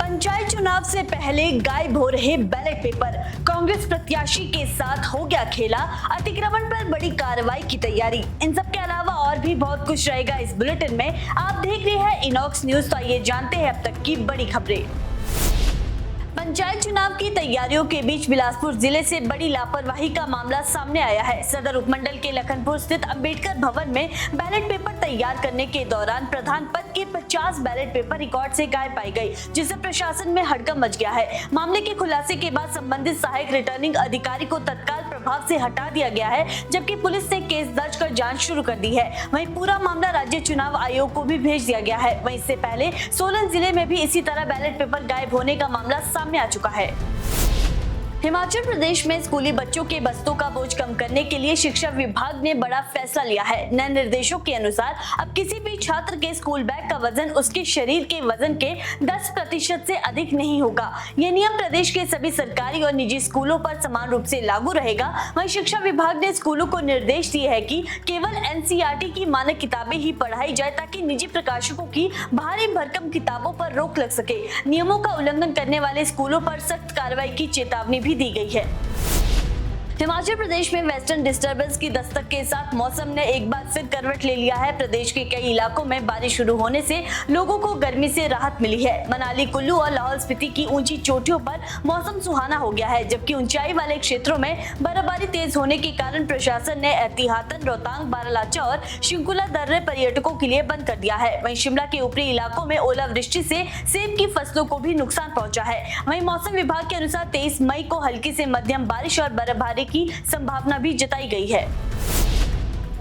पंचायत चुनाव से पहले गायब हो रहे बैलेट पेपर, कांग्रेस प्रत्याशी के साथ हो गया खेला, अतिक्रमण पर बड़ी कार्रवाई की तैयारी। इन सब के अलावा और भी बहुत कुछ रहेगा इस बुलेटिन में। आप देख रहे हैं इनॉक्स न्यूज, तो आइए जानते हैं अब तक की बड़ी खबरें। पंचायत चुनाव की तैयारियों के बीच बिलासपुर जिले से बड़ी लापरवाही का मामला सामने आया है। सदर उपमंडल के लखनपुर स्थित अंबेडकर भवन में बैलेट पेपर तैयार करने के दौरान प्रधान पद के 50 बैलेट पेपर रिकॉर्ड से गायब पाई गई, जिससे प्रशासन में हड़कंप मच गया है। मामले के खुलासे के बाद संबंधित सहायक रिटर्निंग अधिकारी को तत्काल प्रभाव से हटा दिया गया है, जबकि पुलिस ने केस दर्ज कर जाँच शुरू कर दी है। वहीं पूरा मामला राज्य चुनाव आयोग को भी भेज दिया गया है। वहीं इससे पहले सोलन जिले में भी इसी तरह बैलेट पेपर गायब होने का मामला सामने आ चुका है। हिमाचल प्रदेश में स्कूली बच्चों के बस्तों का बोझ कम करने के लिए शिक्षा विभाग ने बड़ा फैसला लिया है। नए निर्देशों के अनुसार अब किसी भी छात्र के स्कूल बैग का वजन उसके शरीर के वजन के 10% से अधिक नहीं होगा। यह नियम प्रदेश के सभी सरकारी और निजी स्कूलों पर समान रूप से लागू रहेगा। वहीं शिक्षा विभाग ने स्कूलों को निर्देश दिए है कि केवल NCERT की मानक किताबें ही पढ़ाई जाए, ताकि निजी प्रकाशकों की भारी भरकम किताबों पर रोक लग सके। नियमों का उल्लंघन करने वाले स्कूलों पर सख्त कार्रवाई की चेतावनी भी दी गई है। हिमाचल प्रदेश में वेस्टर्न डिस्टर्बेंस की दस्तक के साथ मौसम ने एक बार फिर करवट ले लिया है। प्रदेश के कई इलाकों में बारिश शुरू होने से लोगों को गर्मी से राहत मिली है। मनाली, कुल्लू और लाहौल स्पीति की ऊंची चोटियों पर मौसम सुहाना हो गया है, जबकि ऊंचाई वाले क्षेत्रों में बर्फबारी तेज होने के कारण प्रशासन ने एहतियातन रोहतांग, बारालाचा और शिंकुला दर्रे पर्यटकों के लिए बंद कर दिया है। वहीं शिमला के ऊपरी इलाकों में ओलावृष्टि से सेब की फसलों को भी नुकसान पहुंचा है। वहीं मौसम विभाग के अनुसार 23 मई को हल्की से मध्यम बारिश और बर्फबारी की संभावना भी जताई गई है।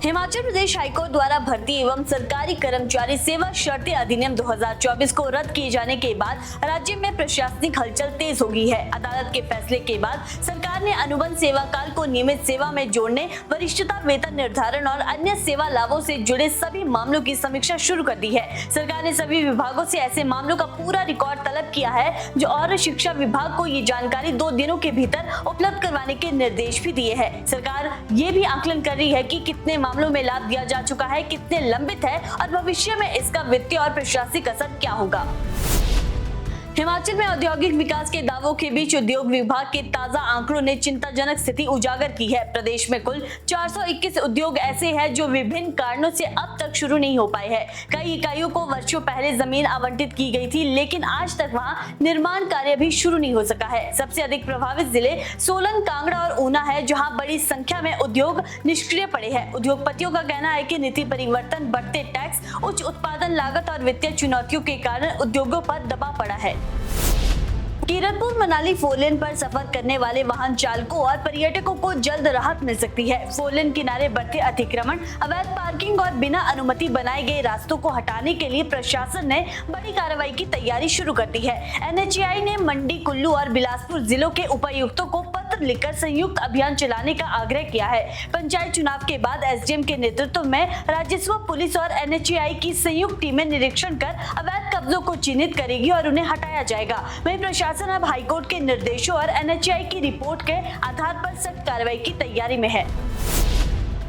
हिमाचल प्रदेश हाईकोर्ट द्वारा भर्ती एवं सरकारी कर्मचारी सेवा शर्तें अधिनियम 2024 को रद्द किए जाने के बाद राज्य में प्रशासनिक हलचल तेज हो गई है। अदालत के फैसले के बाद सरकार ने अनुबंध सेवा काल को नियमित सेवा में जोड़ने, वरिष्ठता वेतन निर्धारण और अन्य सेवा लाभों से जुड़े सभी मामलों की समीक्षा शुरू कर दी है। सरकार ने सभी विभागों से ऐसे मामलों का पूरा रिकॉर्ड तलब किया है जो और शिक्षा विभाग को ये जानकारी 2 दिनों के भीतर उपलब्ध करवाने के निर्देश भी दिए हैं। सरकार ये भी आकलन कर रही है कि कितने मामलों में लाभ दिया जा चुका है, कितने लंबित है और भविष्य में इसका वित्तीय और प्रशासनिक असर क्या होगा। हिमाचल में औद्योगिक विकास के दावों के बीच उद्योग विभाग के ताजा आंकड़ों ने चिंताजनक स्थिति उजागर की है। प्रदेश में कुल 421 उद्योग ऐसे हैं जो विभिन्न कारणों से अब तक शुरू नहीं हो पाए हैं। कई इकाइयों को वर्षों पहले जमीन आवंटित की गई थी, लेकिन आज तक वहां निर्माण कार्य भी शुरू नहीं हो सका है। सबसे अधिक प्रभावित जिले सोलन, कांगड़ा और ऊना है, जहाँ बड़ी संख्या में उद्योग निष्क्रिय पड़े हैं। उद्योगपतियों का कहना है कि नीति परिवर्तन, बढ़ते टैक्स, उच्च उत्पादन लागत और वित्तीय चुनौतियों के कारण उद्योगों पर दबाव पड़ा है। कीरतपुर मनाली फोरलेन पर सफर करने वाले वाहन चालकों और पर्यटकों को जल्द राहत मिल सकती है। फोरलेन किनारे बढ़ते अतिक्रमण, अवैध पार्किंग और बिना अनुमति बनाए गए रास्तों को हटाने के लिए प्रशासन ने बड़ी कार्रवाई की तैयारी शुरू कर दी है। NHAI ने मंडी, कुल्लू और बिलासपुर जिलों के उपायुक्तों को पत्र लिखकर संयुक्त अभियान चलाने का आग्रह किया है। पंचायत चुनाव के बाद SDM के नेतृत्व में राजस्व, पुलिस और NHAI की संयुक्त टीमें निरीक्षण कर अवैध कब्जों को चिन्हित करेगी और उन्हें हटाया जाएगा। वहीं प्रशासन अब हाईकोर्ट के निर्देशों और NHAI की रिपोर्ट के आधार पर सख्त कार्रवाई की तैयारी में है।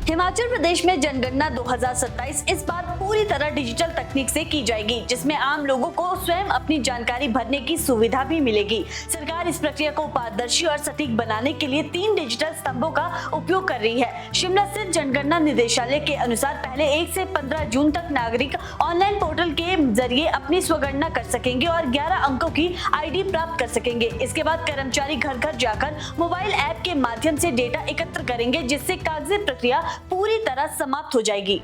हिमाचल प्रदेश में जनगणना 2027 इस बार पूरी तरह डिजिटल तकनीक से की जाएगी, जिसमें आम लोगों को स्वयं अपनी जानकारी भरने की सुविधा भी मिलेगी। सरकार इस प्रक्रिया को पारदर्शी और सटीक बनाने के लिए 3 डिजिटल स्तंभों का उपयोग कर रही है। शिमला स्थित जनगणना निदेशालय के अनुसार पहले 1 से 15 जून तक नागरिक ऑनलाइन पोर्टल के जरिए अपनी स्वगणना कर सकेंगे और 11 अंकों की ID प्राप्त कर सकेंगे। इसके बाद कर्मचारी घर घर जाकर मोबाइल ऐप के माध्यम से डेटा एकत्र करेंगे, जिससे कागजी प्रक्रिया पूरी तरह समाप्त हो जाएगी।